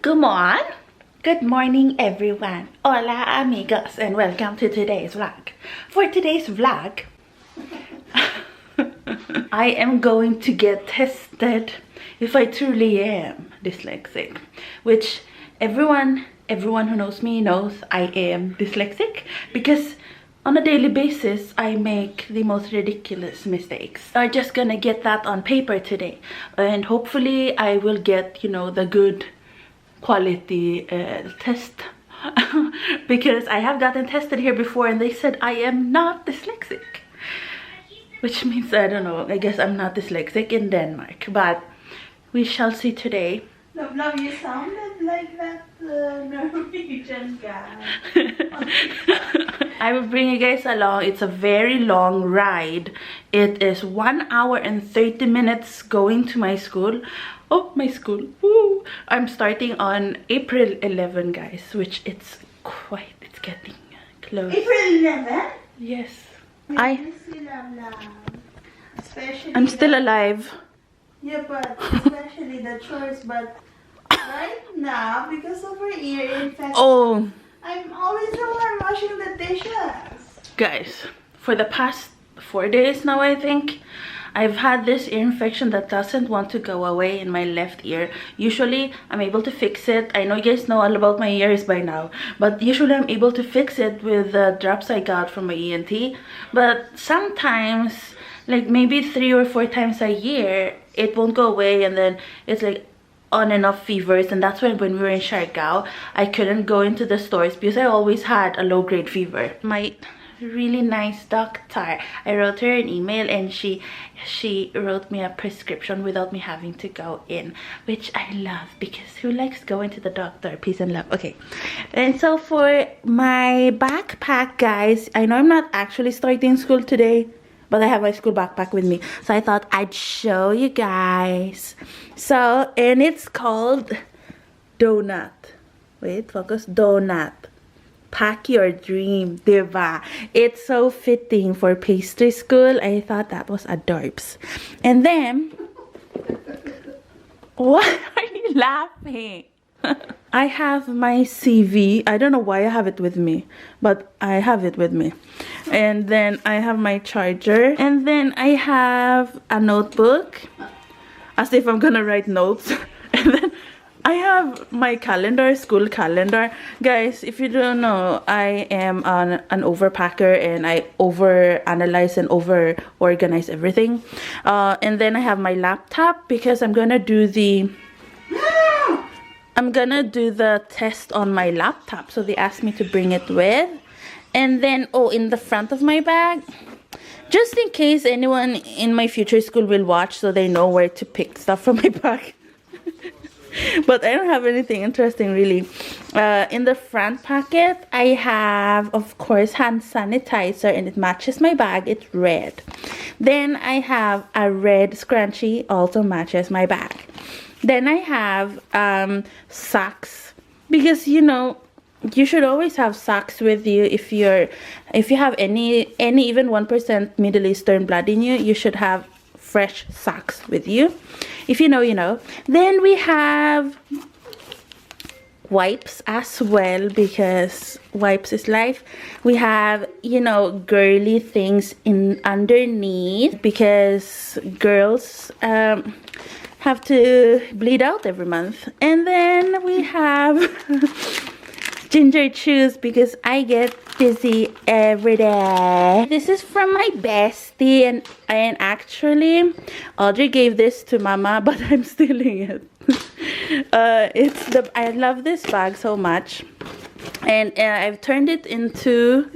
Good morning everyone. Hola amigos and welcome to today's vlog. For today's vlog, I am going to get tested if I truly am dyslexic, which everyone who knows me knows I am dyslexic because on a daily basis I make the most ridiculous mistakes. I'm just gonna get that on paper today, and hopefully I will get, you know, the good quality test because I have gotten tested here before and they said I am not dyslexic, which means, I don't know, I guess I'm not dyslexic in Denmark, but we shall see today. Love, you sounded like that Norwegian guy. I will bring you guys along. It's a very long ride. It is 1 hour and 30 minutes going to my school. Oh, my school. Woo. I'm starting on April 11, guys, which it's getting close. April 11? Yes. Especially I'm still alive. Yeah, but especially the chores, but right now, because of her ear infection, I'm always the one washing the dishes. Guys, for the past 4 days now, I think, I've had this ear infection that doesn't want to go away in my left ear. Usually, I'm able to fix it. I know you guys know all about my ears by now, but usually I'm able to fix it with the drops I got from my ENT. But sometimes, like maybe 3 or 4 times a year, it won't go away, and then it's like on and off fevers. And that's when we were in Siargao, I couldn't go into the stores because I always had a low-grade fever. My really nice doctor, I wrote her an email and she wrote me a prescription without me having to go in, which I love because who likes going to the doctor? Peace and love. Okay, and so for my backpack, guys, I know I'm not actually starting school today, but I have my school backpack with me, so I thought I'd show you guys. So, and it's called Donut. Wait, focus. Donut. Pack your dream, diva. It's so fitting for pastry school. I thought that was adorbs. And then, what are you laughing? I have my CV. I don't know why I have it with me, but I have it with me. And then I have my charger. And then I have a notebook, as if I'm gonna write notes. And then I have my calendar, school calendar. Guys, if you don't know, I am an overpacker and I overanalyze and over-organize everything. And then I have my laptop because I'm gonna do the test on my laptop, so they asked me to bring it with. And then, in the front of my bag, just in case anyone in my future school will watch, so they know where to pick stuff from my bag. But I don't have anything interesting really. In the front pocket, I have, of course, hand sanitizer, and it matches my bag. It's red. Then I have a red scrunchie, also matches my bag. Then I have socks, because you know you should always have socks with you. If you have any even 1% Middle Eastern blood in you, you should have fresh socks with you. If you know, you know. Then we have wipes as well, because wipes is life. We have, you know, girly things in underneath, because girls have to bleed out every month. And then we have ginger chews, because I get dizzy every day. This is from my bestie, and actually Audrey gave this to Mama, but I'm stealing it. I love this bag so much, and I've turned it into.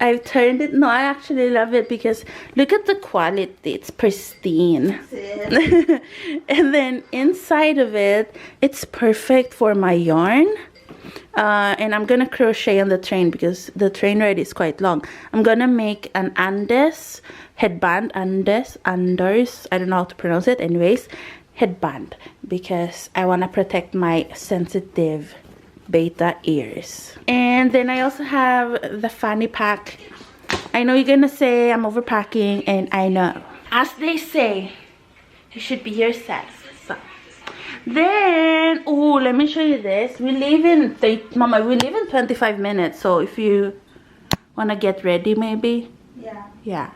No, I actually love it because look at the quality. It's pristine. And then inside of it, it's perfect for my yarn. And I'm gonna crochet on the train because the train ride is quite long. I'm gonna make an Andes headband. Anders, I don't know how to pronounce it. Anyways, headband, because I want to protect my sensitive beta ears. And then I also have the fanny pack. I know you're gonna say I'm overpacking, and I know. As they say, you should be yourself. So Then, oh, let me show you this. We leave in, Mama, we leave in 25 minutes. So if you want to get ready, maybe. Yeah. Yeah.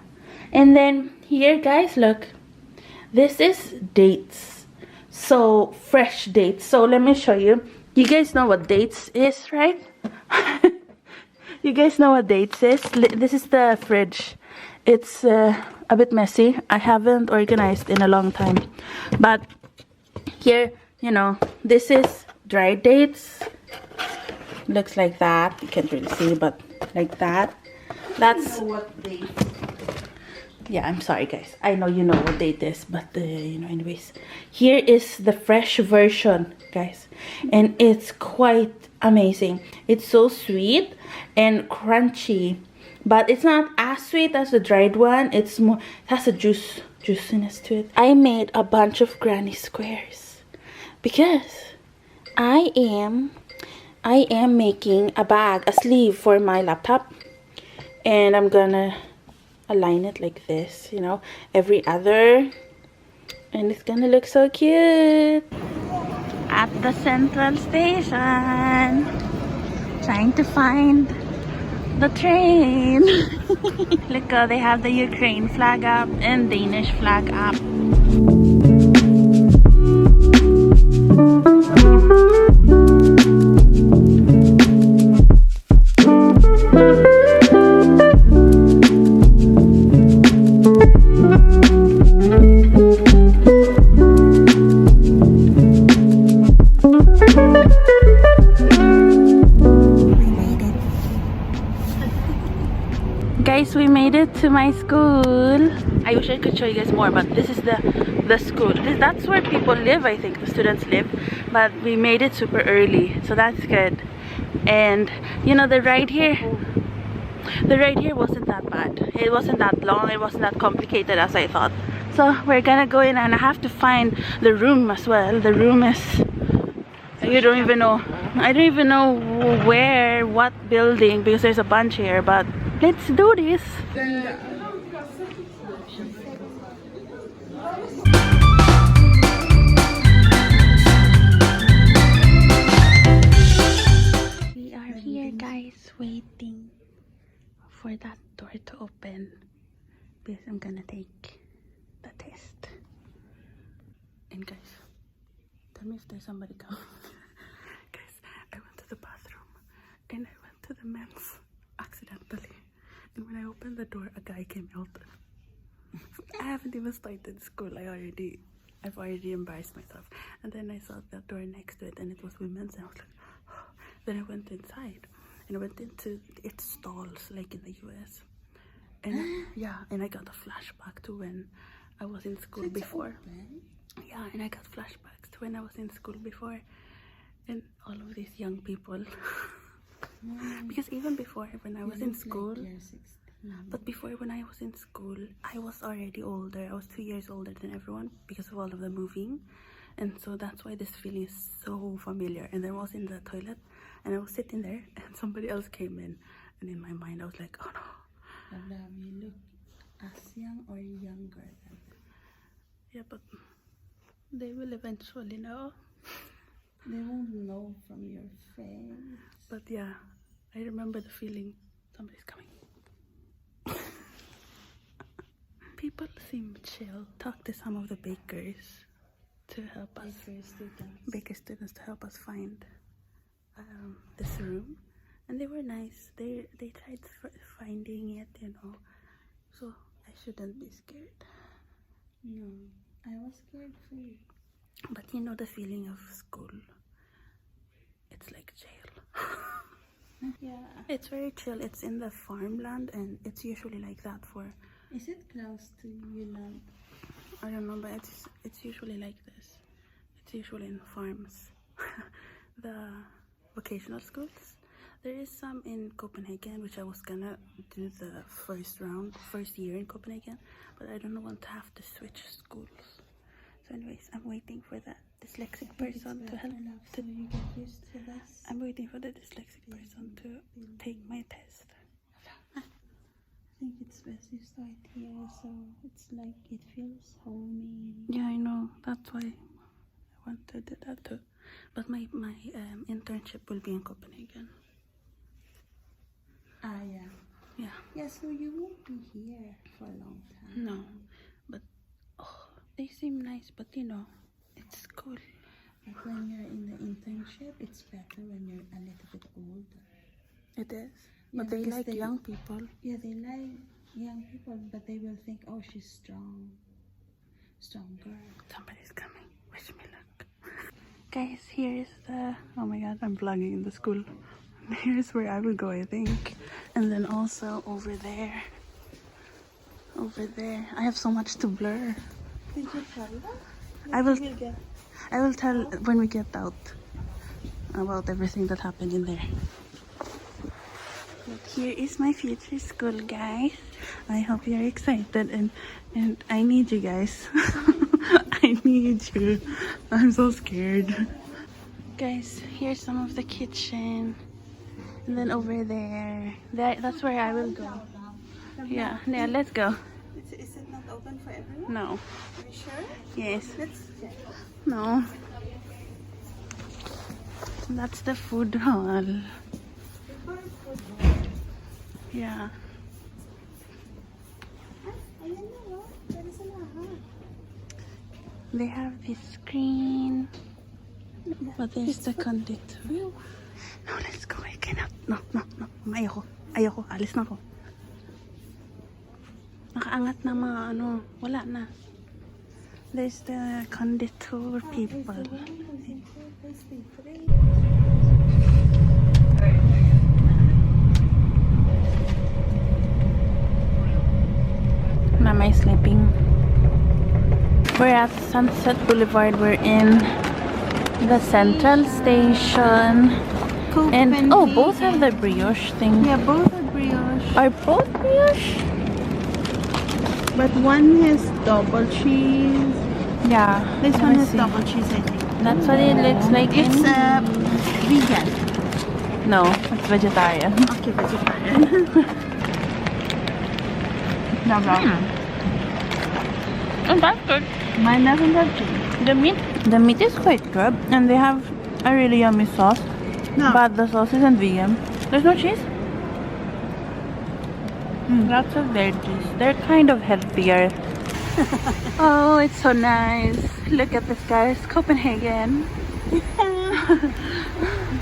And then here, guys, look. This is dates. So, fresh dates. So let me show you. You guys know what dates is, right? You guys know what dates is? This is the fridge. It's a bit messy. I haven't organized in a long time. But here, you know, this is dried dates. Looks like that. You can't really see, but like that. That's what date. Yeah, I'm sorry, guys. I know you know what date is, but you know, anyways. Here is the fresh version, guys, and it's quite amazing. It's so sweet and crunchy, but it's not as sweet as the dried one. It's more, it has a juiciness to it. I made a bunch of granny squares because I am making a bag, a sleeve for my laptop, and I'm gonna align it like this, you know, every other, and it's gonna look so cute. At the central station, trying to find the train. Look, they have the Ukraine flag up and Danish flag up. Guys, we made it to my school. I wish I could show you guys more, but this is the school. That's where people live, I think, the students live. But we made it super early, so that's good. And you know, the ride here wasn't that bad. It wasn't that long. It wasn't that complicated as I thought. So we're gonna go in, and I have to find the room as well. The room is, you don't even know. I don't even know where, what building, because there's a bunch here, but let's do this. We are here, guys, waiting for that door to open because I'm gonna take the test. And guys, tell me if there's somebody coming. Guys, I went to the bathroom and I went to the men's accidentally. And when I opened the door, a guy came out. I haven't even started school. I've already embarrassed myself. And then I saw that door next to it, and it was women's, and I was like, oh. Then I went inside, and I went into its stalls, like in the US. And yeah, and I got a flashback to when I was in school before. Yeah, and I got flashbacks to when I was in school before, and all of these young people. Because even before, when I was in school, but before, when I was in school, I was already older. I was 2 years older than everyone because of all of the moving, and so that's why this feeling is so familiar. And I was in the toilet, and I was sitting there, and somebody else came in, and in my mind I was like, oh no, you look as young or younger than them. Yeah, but they will eventually know. They won't know from your face. But yeah, I remember the feeling somebody's coming. People seem chill. Talk to some of the bakers to help us. Baker students to help us find this room, and they were nice. They tried finding it, you know. So I shouldn't be scared. No, I was scared for you. But you know the feeling of school. It's like jail. Yeah. It's very chill. It's in the farmland, and it's usually like that for. Is it close to your land? I don't know, but it's usually like this. It's usually in farms. The vocational schools. There is some in Copenhagen, which I was gonna do the first year in Copenhagen, but I don't want to have to switch schools. So anyways, I'm waiting for the dyslexic person to help. So you get used to this. I'm waiting for the dyslexic person to take my test. I think it's best you start here, so it's like it feels homey. Yeah, I know. That's why I want to do that. internship will be in Copenhagen. Yeah. Yeah. Yeah, so you won't be here for a long time. No, but they seem nice, but you know, it's cool. But when you're in the internship, it's better when you're a little bit older. It is. Yeah, But they because like young people. Yeah, they like young people, but they will think, oh, she's strong. Strong girl. Somebody's coming. Wish me luck. Guys, here is the... Oh my god, I'm vlogging in the school. Here's where I will go, I think. And then also over there. Over there. I have so much to blur. Did you tell them? I will tell when we get out about everything that happened in there. But here is my future school, guys. I hope you're excited and I need you guys. I need you. I'm so scared. Guys, here's some of the kitchen. And then over there, that's where I will go. Yeah, let's go. Is it not open for everyone? No. Are you sure? Yes. Let's check. No. That's the food hall. Yeah. They have this screen. But there's the conditor. No, let's go. I cannot. No. Ayoko. Alis na ako. Nakaangat na mga ano. Wala na. There's the conditor people. Mama is sleeping. We're at Sunset Boulevard. We're in the Central Station. And both have the brioche thing. Yeah, both are brioche. Are both brioche? But one has double cheese. Yeah. This one has double cheese, I think. That's what it looks like. It's vegan. No, it's vegetarian. Okay, vegetarian. No problem. Oh, that's good. Mine doesn't have cheese. The meat is quite good, and they have a really yummy sauce. No. But the sauce isn't vegan. There's no cheese? Lots of veggies. They're kind of healthier. Oh, it's so nice. Look at this, guys. Copenhagen.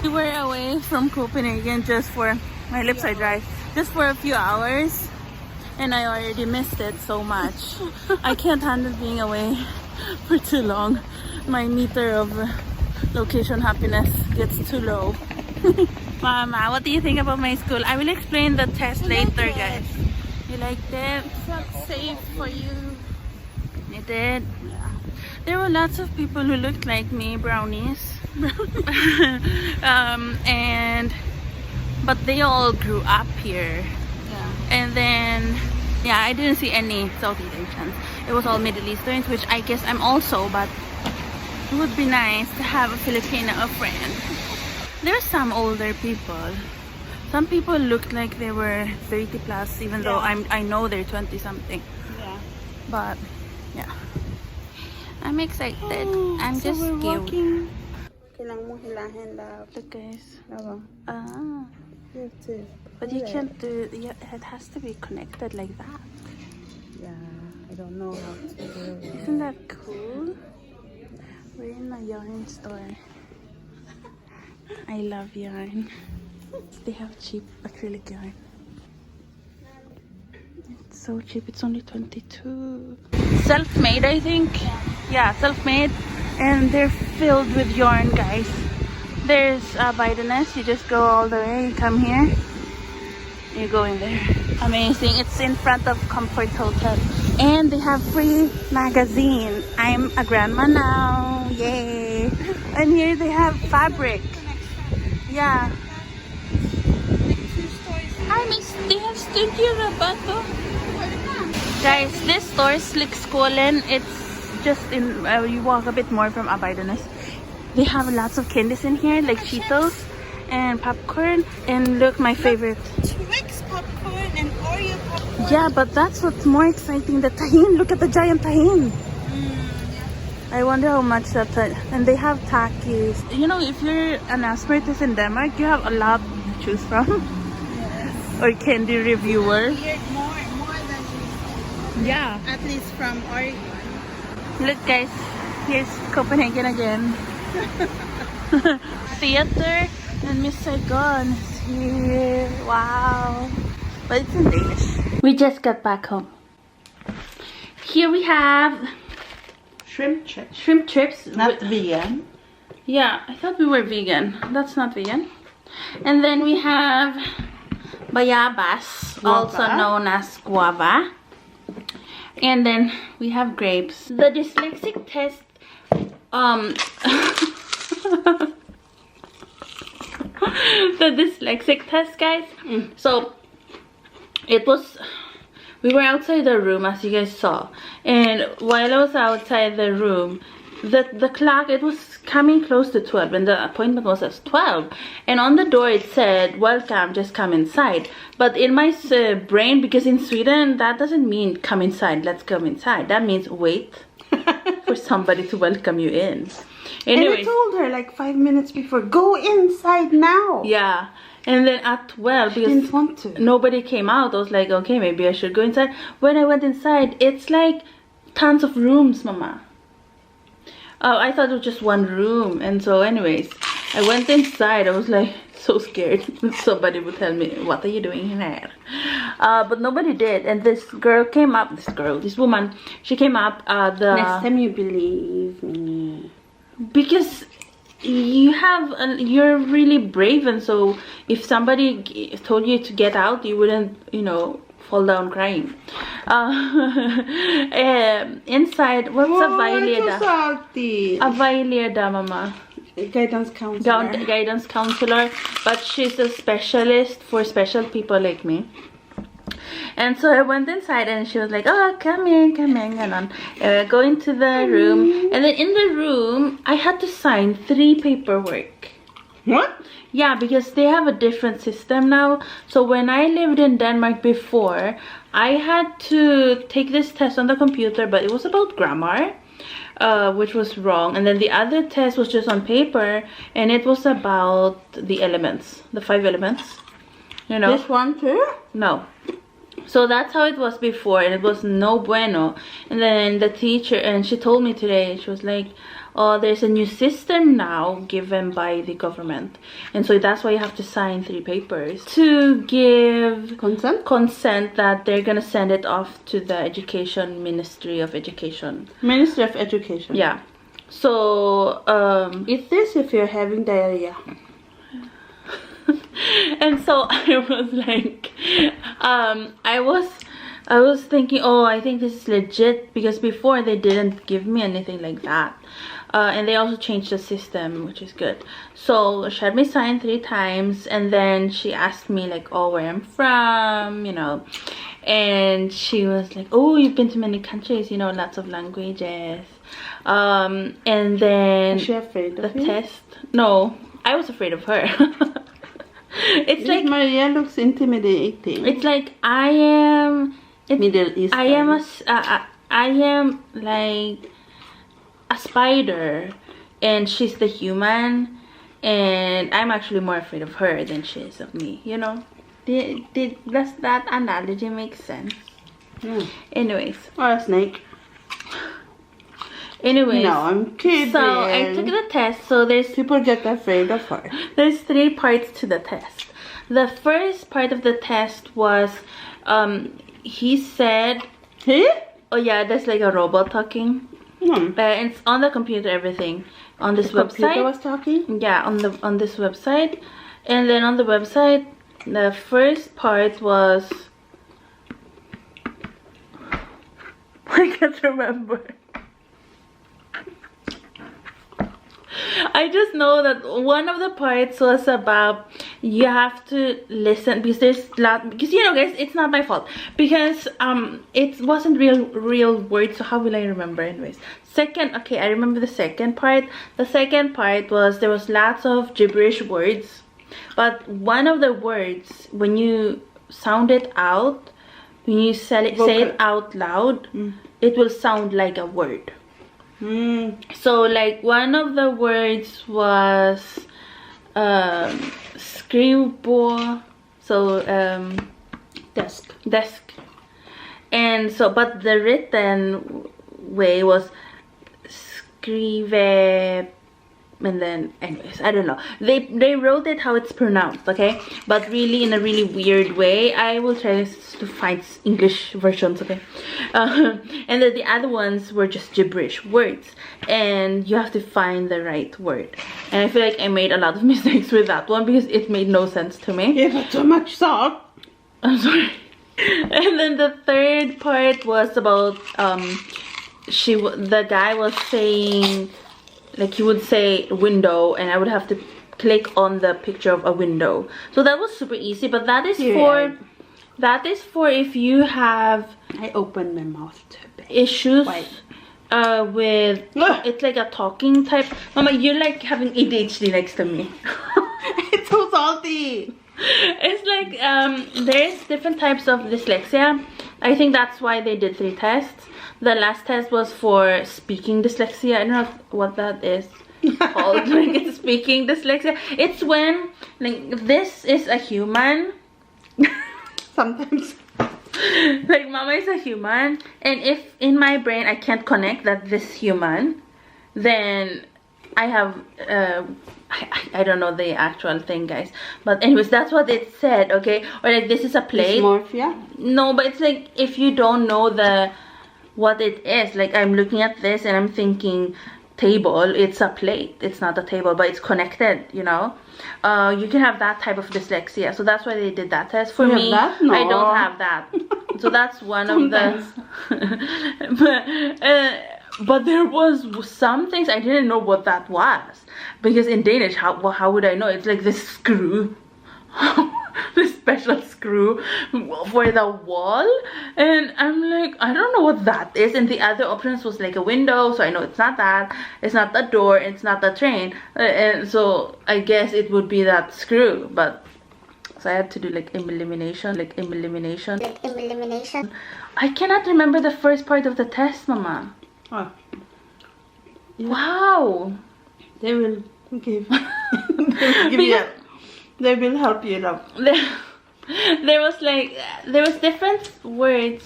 We were away from Copenhagen just for... My lips are dry. Just for a few hours. And I already missed it so much. I can't handle being away for too long. My meter of location happiness gets too low. Mama, what do you think about my school? I will explain the test later, guys. You liked it? Felt safe for you. You did? Yeah. There were lots of people who looked like me, brownies. But they all grew up here. Yeah. And then, yeah, I didn't see any Southeast Asians. It was all Middle Easterns, which I guess I'm also, but it would be nice to have a Filipino friend. There's some older people. Some people looked like they were 30 plus, even though I know they're 20 something. Yeah. But yeah, I'm excited. I'm so just we're scared. walking. Kailangan mong hilahin, love. Look, guys. You have to. But you can't do. It has to be connected like that. Yeah, I don't know how to do it. Isn't that cool? We're in a yarn store. I love yarn. They have cheap acrylic yarn. It's so cheap. It's only 22. Self-made, I think. Yeah, self-made. And they're filled with yarn, guys. There's Bideness. You just go all the way. You come here. You go in there. Amazing. It's in front of Comfort Hotel. And they have free magazine. I'm a grandma now. Yay. And here they have fabric. Yeah. They have Studio Rabato. Guys, this store looks swollen. It's just in, you walk a bit more from Abidonis. They have lots of candies in here, like Cheetos and popcorn. And look, my favorite. Twix popcorn and Oreo popcorn. Yeah, but that's what's more exciting. The tahin. Look at the giant tahin. I wonder how much that's at. And they have takis. You know, if you're an aspiratist in Denmark, you have a lot to choose from. Yes. Or candy reviewer. More than you. Yeah. At least from Oregon. Look guys, here's Copenhagen again. Theater and Miss Saigon is here. Wow. But it's in Danish. We just got back home. Here we have Shrimp chips. shrimp chips. Not vegan. Yeah, I thought we were vegan. That's not vegan. And then we have bayabas, also known as guava. And then we have grapes. The dyslexic test, the dyslexic test, guys. So it was, we were outside the room, as you guys saw, and while I was outside the room, the clock, it was coming close to 12, and the appointment was at 12, and on the door it said, welcome, just come inside. But in my brain, because in Sweden that doesn't mean come inside, let's come inside, that means wait for somebody to welcome you in. Anyways, and I told her like 5 minutes before, go inside now. Yeah. And then at 12, because didn't want to. Nobody came out, I was like, okay, maybe I should go inside. When I went inside, it's like tons of rooms, mama. Oh, I thought it was just one room. And so anyways, I went inside. I was like so scared somebody would tell me, what are you doing here? But nobody did. And this girl came up, this woman, she came up. Next time you believe me. Because you're really brave, and so if somebody told you to get out, you wouldn't, you know, fall down crying. Inside, what's a vejleder? A vejleder, mama. Guidance counselor. Guidance counselor, but she's a specialist for special people like me. And so I went inside, and she was like, oh, come in, and on. Go into the room. And then in the room, I had to sign 3 paperwork. What? Yeah, because they have a different system now. So when I lived in Denmark before, I had to take this test on the computer, but it was about grammar, which was wrong. And then the other test was just on paper, and it was about the elements, the 5 elements. You know? This one too? No. So that's how it was before, and it was no bueno. And then the teacher, and she told me today, she was like, oh, there's a new system now given by the government, and so that's why you have to sign 3 papers to give consent that they're gonna send it off to the Ministry of Education. Ministry of Education. Yeah. So eat this if you're having diarrhea. And so I was like, I was thinking, oh, I think this is legit, because before they didn't give me anything like that. And they also changed the system, which is good. So she had me sign 3 times, and then she asked me like, oh, where I'm from, you know. And she was like, oh, you've been to many countries, you know, lots of languages. And then is she afraid of the test? No, I was afraid of her. It's like Maria looks intimidating. It's like I am Middle East. I am like a spider, and she's the human, and I'm actually more afraid of her than she is of me. You know? Does that analogy make sense? Anyways. Or a snake. Anyways. No, I'm kidding. So I took the test. So there's people get afraid of her. There's 3 parts to the test. The first part of the test was, he said, oh yeah, there's like a robot talking. It's on the computer, everything on this website. Computer was talking. Yeah, on this website, and then on the website, the first part was, I can't remember. I just know that one of the parts was about you have to listen, because because you know guys, it's not my fault, because it wasn't real words, so how will I remember? Anyways, okay, I remember the second part. The second part was there was lots of gibberish words, but one of the words, when you sound it out, when you say it out loud, it will sound like a word. So like one of the words was skrivbord, so desk, and so but the written way was skrive, and then anyways, I don't know, they wrote it how it's pronounced, okay, but really in a really weird way. I will try to find English versions, okay. And then the other ones were just gibberish words, and you have to find the right word, and I feel like I made a lot of mistakes with that one because it made no sense to me. Yeah, but so much salt. I'm sorry. And then the third part was about the guy was saying, like, he would say window, and I would have to click on the picture of a window. So that was super easy, but that is for if you have, I opened my mouth too big. Issues with it's like a talking type. Mama, you're like having ADHD next to me. It's so salty. It's like there's different types of dyslexia. I think that's why they did 3 tests. The last test was for speaking dyslexia. I don't know what that is called. Like, it's speaking dyslexia. It's when, like, this is a human. Sometimes. Like, Mama is a human, and if in my brain I can't connect that this human, then I have I don't know the actual thing, guys, but anyways, that's what it said, okay? Or like, this is a plate. Dysmorphia? No, but it's like, if you don't know what it is, like, I'm looking at this and I'm thinking table, it's a plate, it's not a table, but it's connected, you know. You can have that type of dyslexia, so that's why they did that test. For me, that? No. I don't have that. So that's one of the but there was some things I didn't know what that was, because in Danish, how would I know? It's like this screw. This special screw for the wall, and I'm like, I don't know what that is. And the other options was like a window, so I know it's not that, it's not the door, it's not the train, and so I guess it would be that screw. But so I had to do like elimination. I cannot remember the first part of the test, Mama. Oh. Yeah. Wow. They will give they will help you out. There was different words.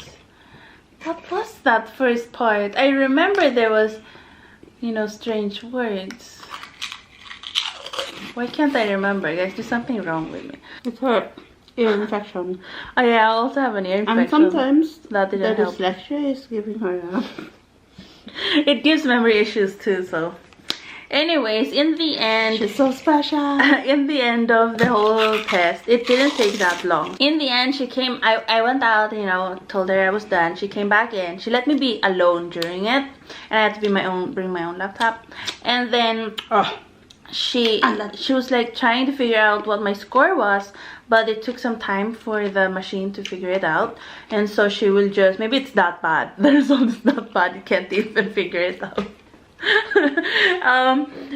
What was that first part? I remember there was, you know, strange words. Why can't I remember, guys? There's something wrong with me. It's her ear infection. Oh yeah, I also have an ear infection. And sometimes that didn't help. Dyslexia is giving her up. It gives memory issues too, so. Anyways, in the end, she's so special. In the end of the whole test, it didn't take that long. In the end, she came, I went out, you know, told her I was done. She came back in. She let me be alone during it, and I had to bring my own laptop. And then she was like trying to figure out what my score was, but it took some time for the machine to figure it out. And so she will just, maybe it's that bad. The result is that bad, you can't even figure it out.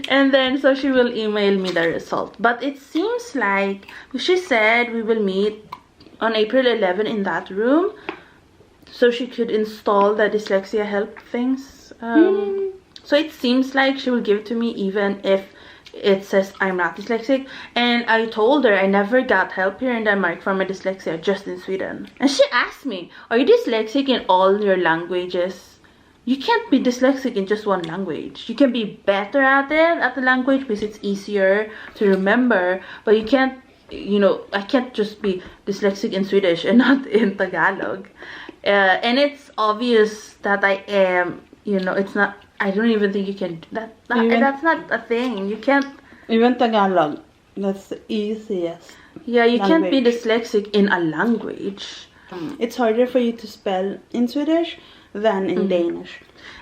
And then so she will email me the result. But it seems like she said we will meet on April 11 in that room, so she could install the dyslexia help things. So it seems like she will give it to me even if it says I'm not dyslexic. And I told her I never got help here in Denmark for my dyslexia, just in Sweden. And she asked me, are you dyslexic in all your languages? You can't be dyslexic in just one language. You can be better at it, at the language, because it's easier to remember. But you can't, you know, I can't just be dyslexic in Swedish and not in Tagalog. And it's obvious that I am, you know, it's not, I don't even think you can do that. That's not a thing. You can't. Even Tagalog, that's the easiest. Yeah, you language. can't be dyslexic in a language. It's harder for you to spell in Swedish than in Danish.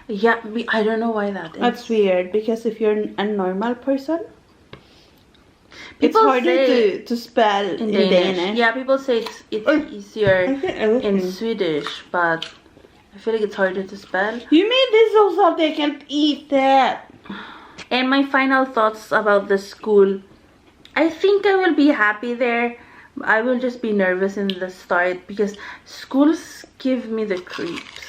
Yeah, I don't know why that is. That's weird, because if you're a normal person, it's harder to spell in Danish. Yeah, people say it's easier in Swedish, but I feel like it's harder to spell. You made this so salty, I can't eat that. And my final thoughts about the school. I think I will be happy there. I will just be nervous in the start because schools give me the creeps.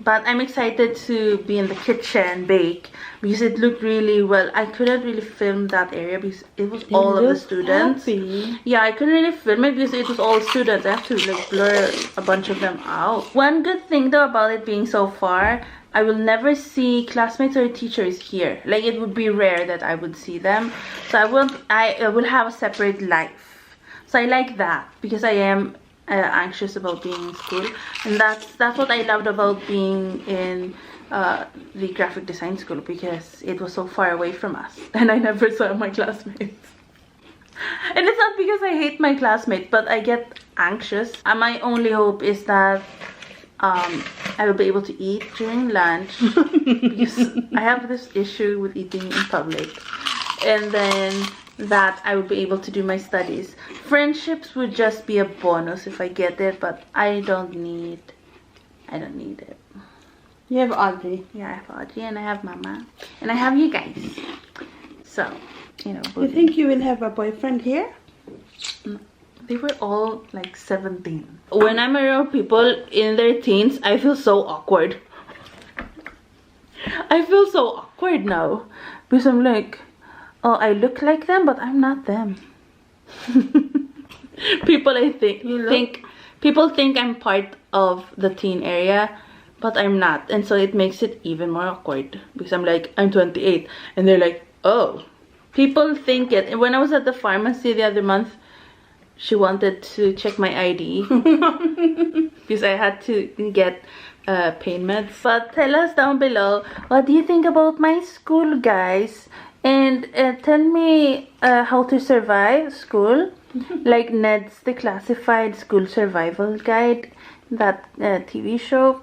But I'm excited to be in the kitchen and bake because it looked really well. I couldn't really film that area because it was all of the students. Happy. Yeah, I couldn't really film it because it was all students. I have to like blur a bunch of them out. One good thing though about it being so far, I will never see classmates or teachers here. Like it would be rare that I would see them. So I will have a separate life. So I like that because I am anxious about being in school, and that's what I loved about being in the graphic design school, because it was so far away from us and I never saw my classmates. And it's not because I hate my classmates, but I get anxious, and my only hope is that I will be able to eat during lunch because I have this issue with eating in public, and then that I will be able to do my studies. Friendships would just be a bonus if I get it, but I don't need it. You have Audrey. Yeah, I have Audrey and I have Mama and I have you guys. So, you know. You think you will have a boyfriend here? They were all like 17. When I'm around people in their teens, I feel so awkward. I feel so awkward now because I'm like, oh, I look like them, but I'm not them. People think I'm part of the teen area, but I'm not, and so it makes it even more awkward because I'm like, I'm 28, and they're like, oh. People think it. And when I was at the pharmacy the other month, she wanted to check my ID because I had to get pain meds. But tell us down below, what do you think about my school, guys? And tell me how to survive school, like Ned's Declassified School Survival Guide, that TV show.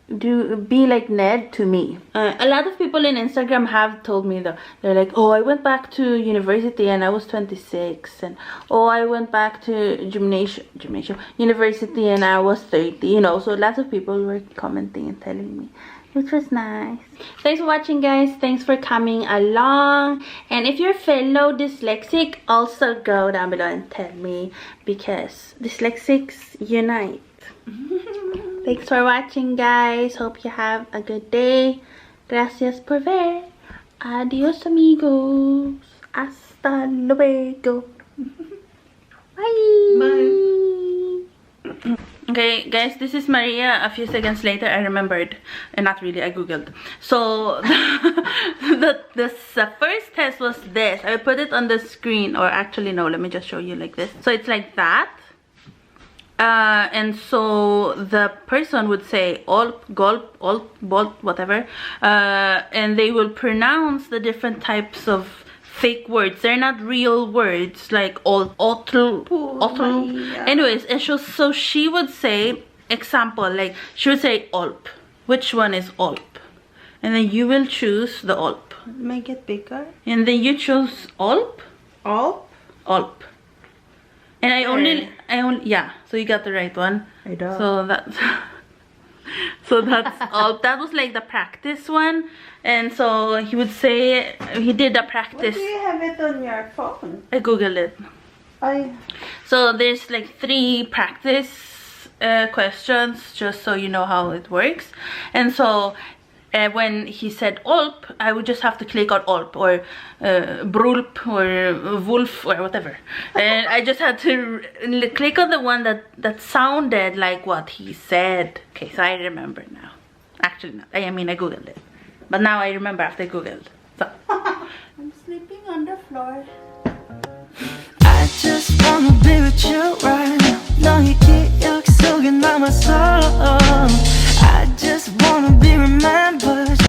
Be like Ned to me. A lot of people in Instagram have told me that they're like, oh, I went back to university and I was 26, and oh, I went back to university and I was 30, you know. So lots of people were commenting and telling me, which was nice. Thanks for watching, guys. Thanks for coming along. And if you're fellow dyslexic, also go down below and tell me, because dyslexics unite. Thanks for watching, guys. Hope you have a good day. Gracias por ver. Adios, amigos. Hasta luego. Bye. Bye. Okay, guys, this is Maria. A few seconds later, I remembered, and not really, I googled. So the first test was this. I will put it on the screen, or actually no, let me just show you like this. So it's like that, and so the person would say olp, gulp, olp, bolt, whatever, and they will pronounce the different types of fake words. They're not real words, like otl. Anyways, and so she would say, example, like she would say olp. Which one is olp? And then you will choose the olp. Make it bigger. And then you choose olp. Olp. Olp. And I only yeah. So you got the right one. I don't. So that's olp. That was like the practice one. And so he would say, he did the practice. Why do you have it on your phone? I googled it. So there's like 3 practice questions, just so you know how it works. And so when he said olp, I would just have to click on olp or brulp or wolf or whatever. And I just had to click on the one that sounded like what he said. Okay, so I remember now. Actually not. I mean, I googled it. But now I remember after I googled. So. I'm sleeping on the floor. I just wanna be with you right now. 너의 기억 속에 남아서